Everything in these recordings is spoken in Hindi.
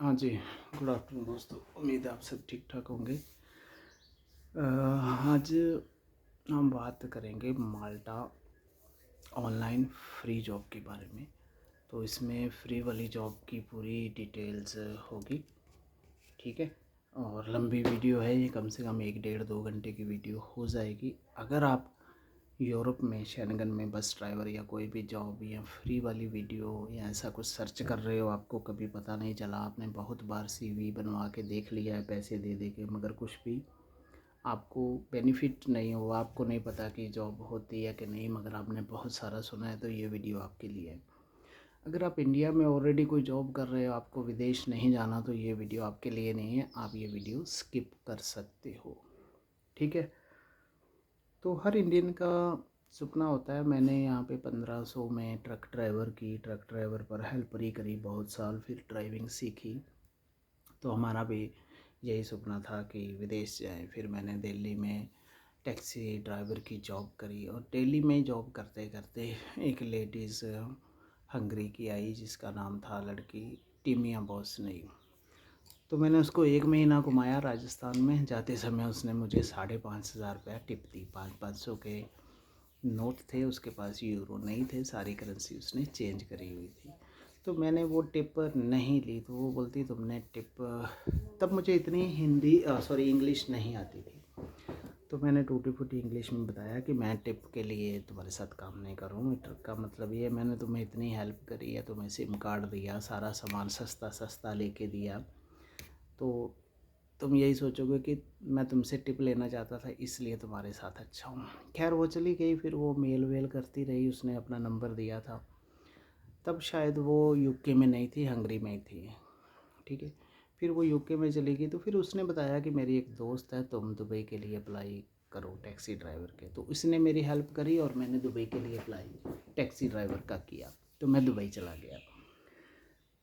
हाँ जी, गुड आफ्टरनून दोस्तों। उम्मीद है आप सब ठीक ठाक होंगे। आज हम बात करेंगे माल्टा ऑनलाइन फ्री जॉब के बारे में। तो इसमें फ्री वाली जॉब की पूरी डिटेल्स होगी, ठीक है। और लंबी वीडियो है ये, कम से कम 1 डेढ़ 2 घंटे की वीडियो हो जाएगी। अगर आप यूरोप में शेंगन में बस ड्राइवर या कोई भी जॉब या फ्री वाली वीडियो या ऐसा कुछ सर्च कर रहे हो, आपको कभी पता नहीं चला, आपने बहुत बार सीवी बनवा के देख लिया है पैसे दे दे के, मगर कुछ भी आपको बेनिफिट नहीं हुआ, आपको नहीं पता कि जॉब होती है कि नहीं, मगर आपने बहुत सारा सुना है, तो ये वीडियो आपके लिए है। अगर आप इंडिया में ऑलरेडी कोई जॉब कर रहे हो, आपको विदेश नहीं जाना, तो ये वीडियो आपके लिए नहीं है, आप ये वीडियो स्किप कर सकते हो, ठीक है। तो हर इंडियन का सपना होता है। मैंने यहाँ पे 1500 में ट्रक ड्राइवर की, ट्रक ड्राइवर पर हेल्परी करी बहुत साल, फिर ड्राइविंग सीखी। तो हमारा भी यही सपना था कि विदेश जाएं। फिर मैंने दिल्ली में टैक्सी ड्राइवर की जॉब करी, और दिल्ली में जॉब करते करते एक लेडीज़ हंगरी की आई, जिसका नाम था लड़की टीमिया बॉस नहीं। तो मैंने उसको 1 महीना घुमाया राजस्थान में। जाते समय उसने मुझे 5,500 रुपया टिप दी। 500 के नोट थे उसके पास, यूरो नहीं थे, सारी करेंसी उसने चेंज करी हुई थी। तो मैंने वो टिप नहीं ली, तो वो बोलती तुमने टिप, तब मुझे इतनी इंग्लिश नहीं आती थी। तो मैंने टूटी फूटी इंग्लिश में बताया कि मैं टिप के लिए तुम्हारे साथ काम नहीं करूँ। मीटर का मतलब ये, मैंने तुम्हें इतनी हेल्प करी है, तुम्हें सिम कार्ड दिया, सारा सामान सस्ता सस्ता लेके दिया, तो तुम यही सोचोगे कि मैं तुमसे टिप लेना चाहता था, इसलिए तुम्हारे साथ अच्छा हूँ। खैर वो चली गई, फिर वो मेल वेल करती रही, उसने अपना नंबर दिया था। तब शायद वो यूके में नहीं थी, हंगरी में ही थी, ठीक है। फिर वो यूके में चली गई, तो फिर उसने बताया कि मेरी एक दोस्त है, तुम दुबई के लिए अप्लाई करो टैक्सी ड्राइवर के। तो उसने मेरी हेल्प करी और मैंने दुबई के लिए अप्लाई टैक्सी ड्राइवर का किया। तो मैं दुबई चला गया।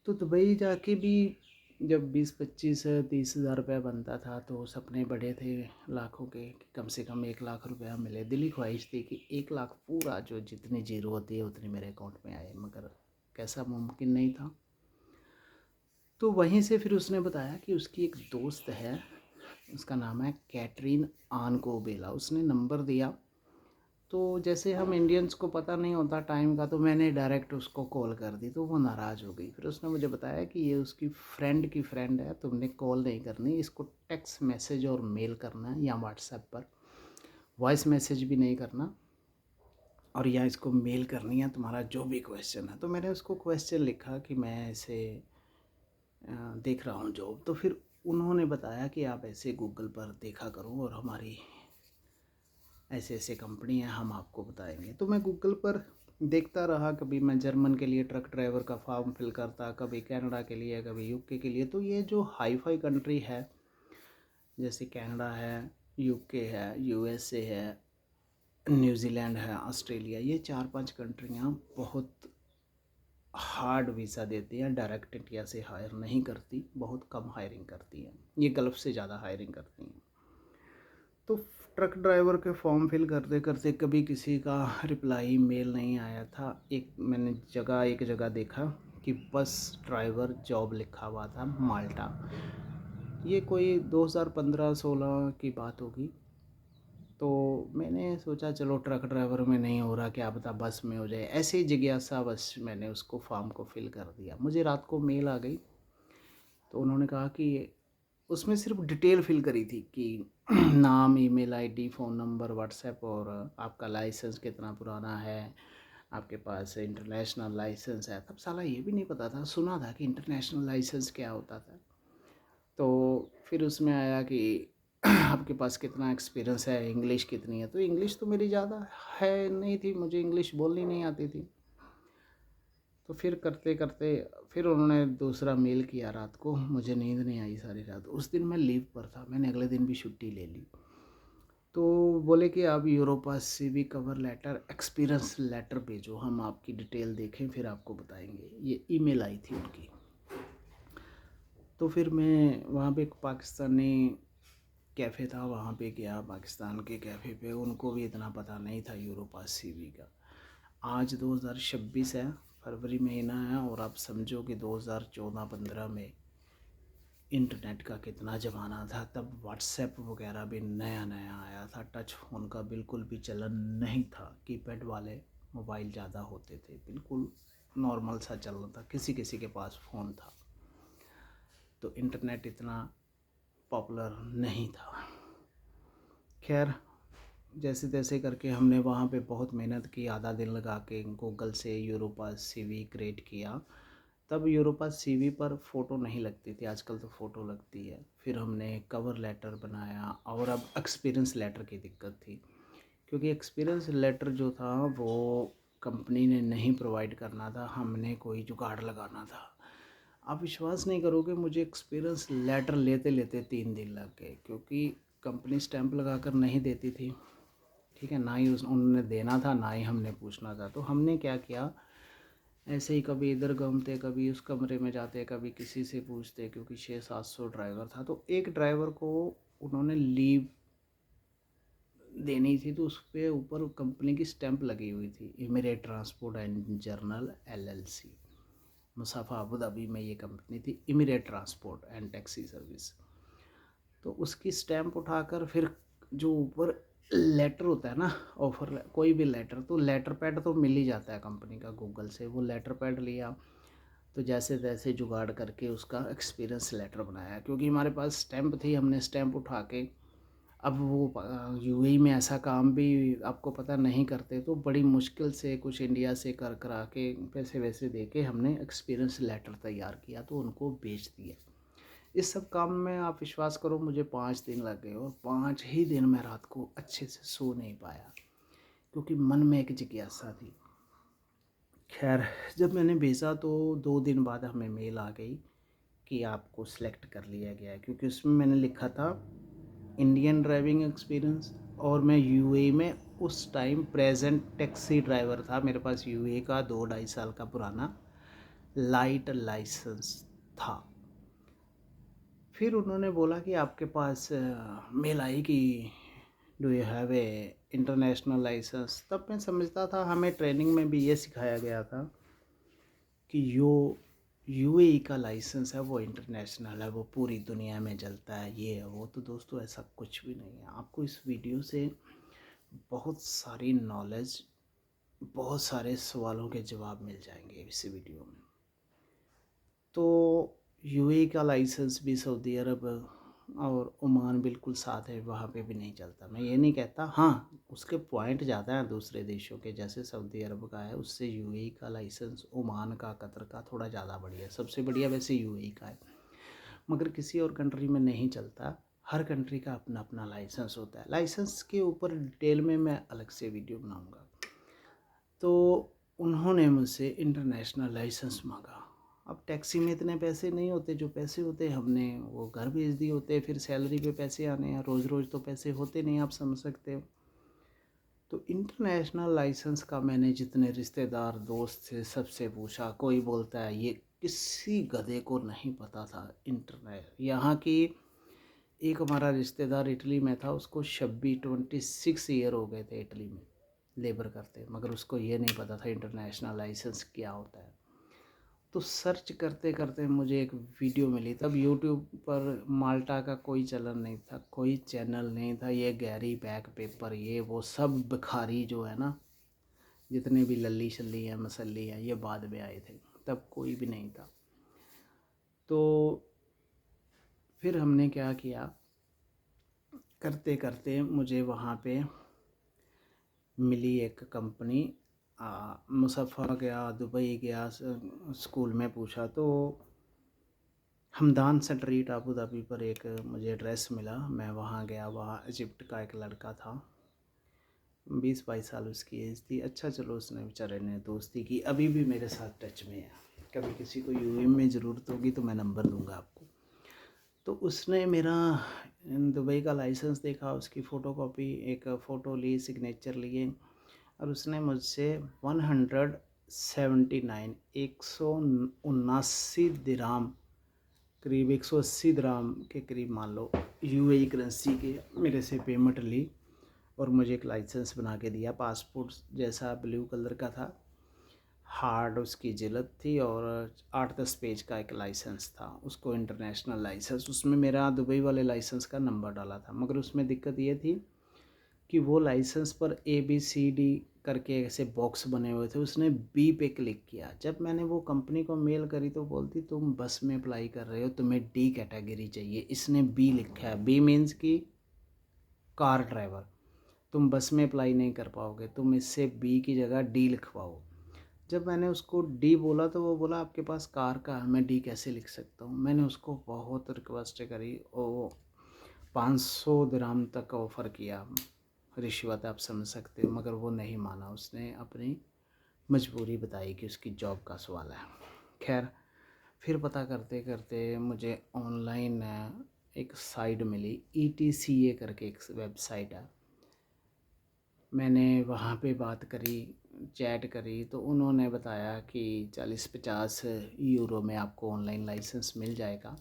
तो दुबई जाके भी जब 20 25 30 हज़ार रुपया बनता था, तो सपने बड़े थे लाखों के, कि कम से कम 1 लाख रुपया मिले। दिली ख्वाहिश थी कि 1 लाख पूरा, जो जितनी जीरो होती है उतनी मेरे अकाउंट में आए, मगर कैसा मुमकिन नहीं था। तो वहीं से फिर उसने बताया कि उसकी एक दोस्त है, उसका नाम है कैटरीन आन कोबेला, उसने नंबर दिया। तो जैसे हम इंडियंस को पता नहीं होता टाइम का, तो मैंने डायरेक्ट उसको कॉल कर दी, तो वो नाराज़ हो गई। फिर उसने मुझे बताया कि ये उसकी फ्रेंड की फ्रेंड है, तुमने कॉल नहीं करनी, इसको टेक्स्ट मैसेज और मेल करना है, या व्हाट्सएप पर वॉइस मैसेज भी नहीं करना, और या इसको मेल करनी है तुम्हारा जो भी क्वेश्चन है। तो मैंने उसको क्वेश्चन लिखा कि मैं ऐसे देख रहा हूँ जॉब। तो फिर उन्होंने बताया कि आप ऐसे गूगल पर देखा करो, और हमारी ऐसे ऐसे कंपनी है, हम आपको बताएंगे। तो मैं गूगल पर देखता रहा, कभी मैं जर्मन के लिए ट्रक ड्राइवर का फॉर्म फिल करता, कभी कनाडा के लिए, कभी यूके के लिए। तो ये जो हाई फाई कंट्री है, जैसे कनाडा है, यूके है, यूएसए है, न्यूजीलैंड है, ऑस्ट्रेलिया, ये 4 5 कंट्रियाँ बहुत हार्ड वीज़ा देती हैं, डायरेक्ट इंडिया से हायर नहीं करती, बहुत कम हायरिंग करती हैं, ये गल्फ़ से ज़्यादा हायरिंग करती हैं। तो ट्रक ड्राइवर के फॉर्म फिल करते करते कभी किसी का रिप्लाई मेल नहीं आया था। मैंने एक जगह देखा कि बस ड्राइवर जॉब लिखा हुआ था माल्टा। ये कोई 2015-16 की बात होगी। तो मैंने सोचा चलो ट्रक ड्राइवर में नहीं हो रहा, क्या पता बस में हो जाए, ऐसे ही जिज्ञासा बस मैंने उसको फॉर्म को फिल कर दिया। मुझे रात को मेल आ गई, तो उन्होंने कहा कि उसमें सिर्फ डिटेल फिल करी थी कि नाम, email ID, phone number, WhatsApp, और आपका लाइसेंस कितना पुराना है, आपके पास इंटरनेशनल लाइसेंस है। तब साला ये भी नहीं पता था, सुना था कि इंटरनेशनल लाइसेंस क्या होता था। तो फिर उसमें आया कि आपके पास कितना एक्सपीरियंस है, इंग्लिश कितनी है। तो इंग्लिश तो मेरी ज़्यादा है नहीं थी, मुझे इंग्लिश बोलनी नहीं आती थी। तो फिर करते करते फिर उन्होंने दूसरा मेल किया रात को, मुझे नींद नहीं आई सारी रात। उस दिन मैं लीव पर था, मैंने अगले दिन भी छुट्टी ले ली। तो बोले कि आप Europass CV cover letter, experience letter भेजो, हम आपकी डिटेल देखें फिर आपको बताएंगे। ये ईमेल आई थी उनकी। तो फिर मैं वहाँ पे एक पाकिस्तानी कैफ़े था, वहाँ पे गया, पाकिस्तान के कैफ़े पे। उनको भी इतना पता नहीं था यूरोपा सीवी का। आज 2026 है, फरवरी महीना है, और आप समझो कि 2014-15 में इंटरनेट का कितना ज़माना था, तब व्हाट्सएप वगैरह भी नया नया आया था, टच फ़ोन का बिल्कुल भी चलन नहीं था, कीपैड वाले मोबाइल ज़्यादा होते थे, बिल्कुल नॉर्मल सा चल रहा था, किसी किसी के पास फ़ोन था। तो इंटरनेट इतना पॉपुलर नहीं था। खैर, जैसे तैसे करके हमने वहाँ पे बहुत मेहनत की, आधा दिन लगा के गूगल से यूरोपास सीवी क्रिएट किया। तब यूरोपास सीवी पर फ़ोटो नहीं लगती थी, आजकल तो फ़ोटो लगती है। फिर हमने कवर लेटर बनाया, और अब एक्सपीरियंस लेटर की दिक्कत थी, क्योंकि एक्सपीरियंस लेटर जो था वो कंपनी ने नहीं प्रोवाइड करना था, हमने कोई जुगाड़ लगाना था। आप विश्वास नहीं करोगे, मुझे एक्सपीरियंस लेटर लेते लेते 3 दिन लग गए, क्योंकि कंपनी स्टैंप लगा कर नहीं देती थी, ठीक है, ना ही उन्होंने देना था, ना ही हमने पूछना था। तो हमने क्या किया, ऐसे ही कभी इधर घूमते, कभी उस कमरे में जाते, कभी किसी से पूछते, क्योंकि 600-700 ड्राइवर था। तो एक ड्राइवर को उन्होंने लीव देनी थी, तो उस पर ऊपर कंपनी की स्टैंप लगी हुई थी, Emirate transport and general LLC, Musaffah Abu Dhabi में ये कंपनी थी, Emirate transport and taxi service. तो उसकी स्टैंप उठाकर फिर जो ऊपर लेटर होता है ना, ऑफर, कोई भी लेटर, तो लेटर पैड तो मिल ही जाता है कंपनी का गूगल से, वो लेटर पैड लिया। तो जैसे तैसे जुगाड़ करके उसका एक्सपीरियंस लेटर बनाया, क्योंकि हमारे पास स्टैंप थी, हमने स्टैंप उठा के, अब वो यूएई में ऐसा काम भी आपको पता नहीं करते, तो बड़ी मुश्किल से कुछ इंडिया से कर करा के पैसे वैसे दे के हमने एक्सपीरियंस लेटर तैयार किया, तो उनको बेच दिया। इस सब काम में आप विश्वास करो मुझे 5 दिन लग गए, और 5 ही दिन मैं रात को अच्छे से सो नहीं पाया, क्योंकि मन में एक जिज्ञासा थी। खैर, जब मैंने भेजा तो 2 दिन बाद हमें मेल आ गई कि आपको सिलेक्ट कर लिया गया है, क्योंकि उसमें मैंने लिखा था इंडियन ड्राइविंग एक्सपीरियंस, और मैं यूएई में उस टाइम प्रेजेंट टैक्सी ड्राइवर था, मेरे पास यूएई का 2-2.5 साल का पुराना लाइट लाइसेंस था। फिर उन्होंने बोला कि आपके पास मेल आई कि do you have a international licence. तब मैं समझता था, हमें ट्रेनिंग में भी ये सिखाया गया था कि यूएई का लाइसेंस है वो इंटरनेशनल है, वो पूरी दुनिया में चलता है, ये है वो। तो दोस्तों, ऐसा कुछ भी नहीं है। आपको इस वीडियो से बहुत सारी नॉलेज, बहुत सारे सवालों के जवाब मिल जाएंगे इस वीडियो में। तो यूएई का लाइसेंस भी सऊदी अरब और ओमान बिल्कुल साथ है, वहाँ पे भी नहीं चलता। मैं ये नहीं कहता, हाँ उसके पॉइंट ज़्यादा हैं दूसरे देशों के, जैसे सऊदी अरब का है, उससे यूएई का लाइसेंस, ओमान का, कतर का थोड़ा ज़्यादा बढ़िया है। सबसे बढ़िया वैसे यूएई का है, मगर किसी और कंट्री में नहीं चलता। हर कंट्री का अपना अपना लाइसेंस होता है। लाइसेंस के ऊपर डिटेल में मैं अलग से वीडियो बनाऊँगा। तो उन्होंने मुझसे इंटरनेशनल लाइसेंस मांगा। अब टैक्सी में इतने पैसे नहीं होते, जो पैसे होते हमने वो घर भेज दिए होते, फिर सैलरी पे पैसे आने हैं, रोज़ रोज़ तो पैसे होते नहीं, आप समझ सकते हो। तो इंटरनेशनल लाइसेंस का मैंने जितने रिश्तेदार दोस्त थे सबसे पूछा, कोई बोलता है ये किसी गधे को नहीं पता था इंटरनेट। यहाँ की एक हमारा रिश्तेदार इटली में था, उसको 26 ईयर हो गए थे इटली में लेबर करते, मगर उसको ये नहीं पता था इंटरनेशनल लाइसेंस क्या होता है। तो सर्च करते करते मुझे एक वीडियो मिली। तब यूट्यूब पर माल्टा का कोई चलन नहीं था, कोई चैनल नहीं था, ये गैरी बैक पेपर, ये वो सब भिखारी जो है ना, जितने भी लल्ली शल्ली हैं मसल्ली हैं, ये बाद में आए थे, तब कोई भी नहीं था। तो फिर हमने क्या किया, करते करते मुझे वहाँ पे मिली एक कंपनी। मुसफ़ा गया, दुबई गया, स्कूल में पूछा तो हमदान स्ट्रीट अबू धाबी पर एक मुझे एड्रेस मिला। मैं वहाँ गया, वहाँ इजिप्ट का एक लड़का था, 20-22 साल उसकी एज थी। अच्छा चलो, उसने बेचारे ने दोस्ती की, अभी भी मेरे साथ टच में है। कभी किसी को यूएई में ज़रूरत होगी तो मैं नंबर दूंगा आपको। तो उसने मेरा दुबई का लाइसेंस देखा, उसकी फ़ोटोकॉपी, एक फ़ोटो ली, सिग्नेचर लिए, और उसने मुझसे 179 179 दिराम, करीब 180 दिराम के करीब मान लो, यूएई करेंसी के मेरे से पेमेंट ली, और मुझे एक लाइसेंस बना के दिया, पासपोर्ट जैसा ब्लू कलर का था। हार्ड उसकी जिलत थी और 8-10 पेज का एक लाइसेंस था, उसको इंटरनेशनल लाइसेंस, उसमें मेरा दुबई वाले लाइसेंस का नंबर डाला था। मगर उसमें दिक्कत ये थी कि वो लाइसेंस पर ABCD करके ऐसे बॉक्स बने हुए थे, उसने B पे क्लिक किया। जब मैंने वो कंपनी को मेल करी तो बोलती तुम बस में अप्लाई कर रहे हो, तुम्हें D कैटेगरी चाहिए, इसने B लिखा है। B मीन्स कि कार ड्राइवर, तुम बस में अप्लाई नहीं कर पाओगे, तुम इससे B की जगह D लिखवाओ। जब मैंने उसको D बोला तो वो बोला आपके पास कार का है, मैं D कैसे लिख सकता हूँ। मैंने उसको बहुत रिक्वेस्ट करी और 500 दिरहम तक ऑफ़र किया, रिश्वत आप समझ सकते हो, मगर वो नहीं माना। उसने अपनी मजबूरी बताई कि उसकी जॉब का सवाल है। खैर फिर पता करते करते मुझे ऑनलाइन एक साइट मिली, ETCA करके एक वेबसाइट है। मैंने वहाँ पे बात करी, चैट करी, तो उन्होंने बताया कि 40-50 यूरो में आपको ऑनलाइन लाइसेंस मिल जाएगा।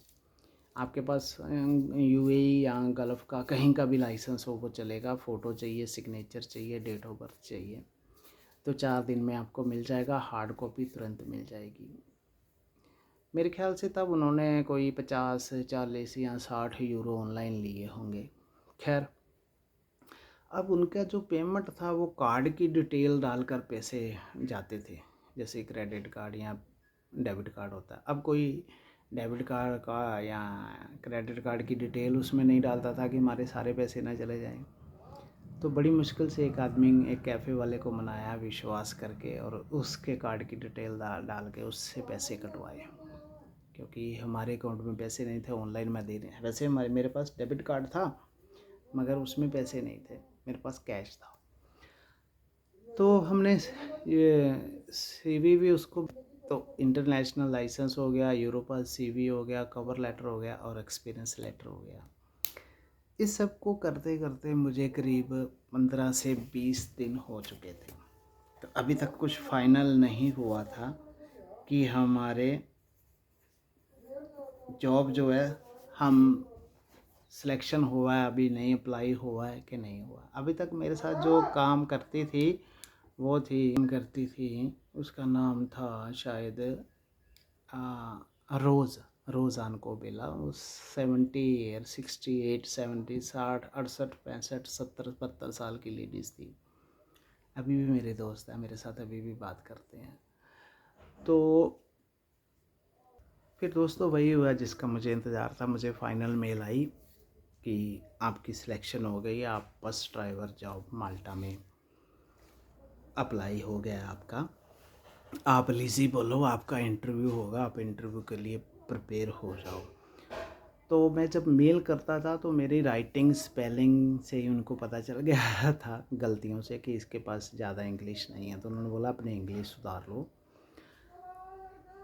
आपके पास UAE या गल्फ़ का कहीं का भी लाइसेंस हो वो चलेगा। फ़ोटो चाहिए, सिग्नेचर चाहिए, डेट ऑफ बर्थ चाहिए, तो 4 दिन में आपको मिल जाएगा। हार्ड कॉपी तुरंत मिल जाएगी। मेरे ख्याल से तब उन्होंने कोई 50, 40 या 60 यूरो ऑनलाइन लिए होंगे। खैर अब उनका जो पेमेंट था वो कार्ड की डिटेल डालकर पैसे जाते थे, जैसे क्रेडिट कार्ड या डेबिट कार्ड होता है। अब कोई डेबिट कार्ड का या क्रेडिट कार्ड की डिटेल उसमें नहीं डालता था कि हमारे सारे पैसे ना चले जाएं। तो बड़ी मुश्किल से एक आदमी एक कैफ़े वाले को मनाया विश्वास करके, और उसके कार्ड की डिटेल डाल के उससे पैसे कटवाए, क्योंकि हमारे अकाउंट में पैसे नहीं थे। ऑनलाइन में दे रहे, वैसे मेरे पास डेबिट कार्ड था मगर उसमें पैसे नहीं थे, मेरे पास कैश था। तो हमने ये CV भी उसको, तो इंटरनेशनल लाइसेंस हो गया, यूरोपा CV हो गया, कवर लेटर हो गया और एक्सपीरियंस लेटर हो गया। इस सब को करते करते मुझे करीब 15 से 20 दिन हो चुके थे। तो अभी तक कुछ फाइनल नहीं हुआ था कि हमारे जॉब जो है हम सिलेक्शन हुआ है, अभी नहीं अप्लाई हुआ है कि नहीं हुआ। अभी तक मेरे साथ जो काम करती थी वो करती थी, उसका नाम था शायद रोज़ान को बेला। वो 70 68 70 60 68 65 70 72 साल की लेडीज़ थी। अभी भी मेरे दोस्त हैं, मेरे साथ अभी भी बात करते हैं। तो फिर दोस्तों वही हुआ जिसका मुझे इंतज़ार था। मुझे फ़ाइनल मेल आई कि आपकी सिलेक्शन हो गई, आप बस ड्राइवर जॉब माल्टा में अप्लाई हो गया आपका, आप एलिजिबल हो, आपका इंटरव्यू होगा, आप इंटरव्यू के लिए प्रिपेयर हो जाओ। तो मैं जब मेल करता था तो मेरी राइटिंग स्पेलिंग से ही उनको पता चल गया था गलतियों से कि इसके पास ज़्यादा इंग्लिश नहीं है। तो उन्होंने बोला अपनी इंग्लिश सुधार लो,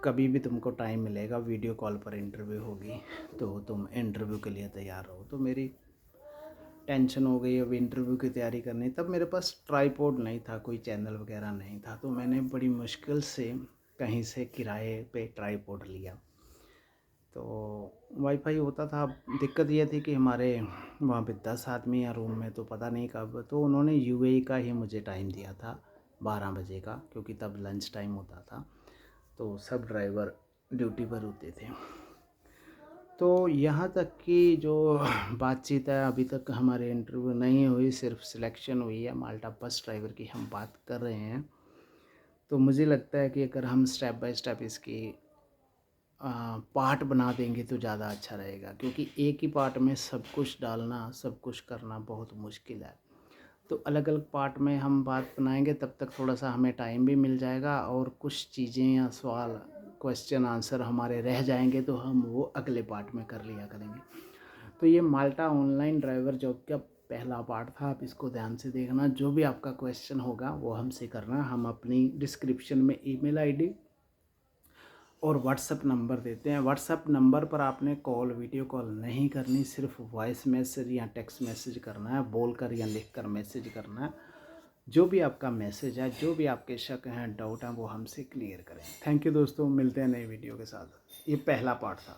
कभी भी तुमको टाइम मिलेगा वीडियो कॉल पर इंटरव्यू होगी तो तुम इंटरव्यू के लिए तैयार हो। तो मेरी टेंशन हो गई अब इंटरव्यू की तैयारी करनी। तब मेरे पास ट्राईपॉड नहीं था, कोई चैनल वगैरह नहीं था, तो मैंने बड़ी मुश्किल से कहीं से किराए पे ट्राईपॉड लिया। तो वाईफाई होता था। दिक्कत ये थी कि हमारे वहाँ पे 10 आदमी हैं रूम में, तो पता नहीं कब, तो उन्होंने UAE का ही मुझे टाइम दिया था 12 बजे का, क्योंकि तब लंच टाइम होता था, तो सब ड्राइवर ड्यूटी पर होते थे। तो यहाँ तक कि जो बातचीत है अभी तक हमारे इंटरव्यू नहीं हुई, सिर्फ सिलेक्शन हुई है। माल्टा बस ड्राइवर की हम बात कर रहे हैं। तो मुझे लगता है कि अगर हम स्टेप बाय स्टेप इसकी पार्ट बना देंगे तो ज़्यादा अच्छा रहेगा, क्योंकि एक ही पार्ट में सब कुछ डालना, सब कुछ करना बहुत मुश्किल है। तो अलग अलग पार्ट में हम बात बनाएंगे, तब तक थोड़ा सा हमें टाइम भी मिल जाएगा, और कुछ चीज़ें या सवाल क्वेश्चन आंसर हमारे रह जाएंगे तो हम वो अगले पार्ट में कर लिया करेंगे। तो ये माल्टा ऑनलाइन ड्राइवर जॉब का पहला पार्ट था। आप इसको ध्यान से देखना, जो भी आपका क्वेश्चन होगा वो हमसे करना। हम अपनी डिस्क्रिप्शन में ईमेल आईडी और व्हाट्सअप नंबर देते हैं। व्हाट्सअप नंबर पर आपने कॉल, वीडियो कॉल नहीं करनी, सिर्फ वॉइस मैसेज या टेक्स्ट मैसेज करना है, बोलकर या लिखकर मैसेज करना है। जो भी आपका मैसेज है, जो भी आपके शक हैं, डाउट हैं, वो हमसे क्लियर करें। थैंक यू दोस्तों, मिलते हैं नई वीडियो के साथ। ये पहला पार्ट था।